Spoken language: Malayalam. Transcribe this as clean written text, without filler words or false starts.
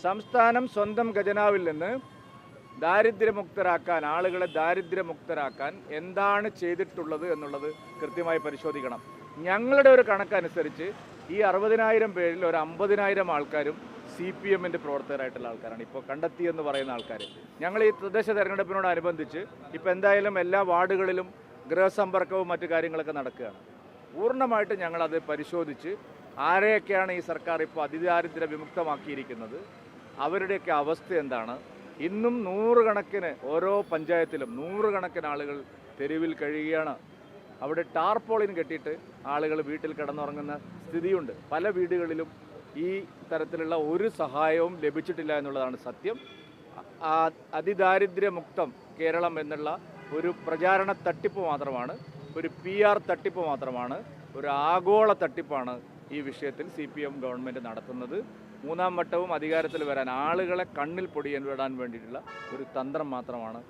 സംസ്ഥാനം സ്വന്തം ഖജനാവിൽ നിന്ന് ദാരിദ്ര്യമുക്തരാക്കാൻ, ആളുകളെ ദാരിദ്ര്യമുക്തരാക്കാൻ എന്താണ് ചെയ്തിട്ടുള്ളത് എന്നുള്ളത് കൃത്യമായി പരിശോധിക്കണം. ഞങ്ങളുടെ ഒരു കണക്കനുസരിച്ച് ഈ 60,000 പേരിൽ ഒരു 50,000 ആൾക്കാരും CPM-ൻ്റെ പ്രവർത്തകരായിട്ടുള്ള ആൾക്കാരാണ് ഇപ്പോൾ കണ്ടെത്തിയെന്ന് പറയുന്ന ആൾക്കാർ. ഞങ്ങൾ ഈ തദ്ദേശ തെരഞ്ഞെടുപ്പിനോടനുബന്ധിച്ച് ഇപ്പോൾ എന്തായാലും എല്ലാ വാർഡുകളിലും ഗൃഹസമ്പർക്കവും മറ്റു കാര്യങ്ങളൊക്കെ നടക്കുകയാണ്. പൂർണ്ണമായിട്ട് ഞങ്ങളത് പരിശോധിച്ച് ആരെയൊക്കെയാണ് ഈ സർക്കാർ ഇപ്പോൾ അതിദാരിദ്ര്യ വിമുക്തമാക്കിയിരിക്കുന്നത്, അവരുടെയൊക്കെ അവസ്ഥ എന്താണ്. ഇന്നും നൂറുകണക്കിന് ഓരോ പഞ്ചായത്തിലും നൂറുകണക്കിന് ആളുകൾ തെരുവിൽ കഴിയുകയാണ്. അവിടെ ടാർപോളിൻ കെട്ടിയിട്ട് ആളുകൾ വീട്ടിൽ കിടന്നുറങ്ങുന്ന സ്ഥിതിയുണ്ട്. പല വീടുകളിലും ഈ തരത്തിലുള്ള ഒരു സഹായവും ലഭിച്ചിട്ടില്ല എന്നുള്ളതാണ് സത്യം. അതിദാരിദ്ര്യമുക്തം കേരളം എന്നുള്ള ഒരു പ്രചാരണ തട്ടിപ്പ് മാത്രമാണ്, ഒരു PR തട്ടിപ്പ് മാത്രമാണ്, ഒരു ആഗോള തട്ടിപ്പാണ് ഈ വിഷയത്തിൽ CPM ഗവൺമെൻറ് നടത്തുന്നത്. മൂന്നാം വട്ടവും അധികാരത്തിൽ വരാൻ ആളുകളെ കണ്ണിൽ പൊടിയാൻ വിടാൻ വേണ്ടിയിട്ടുള്ള ഒരു തന്ത്രം മാത്രമാണ്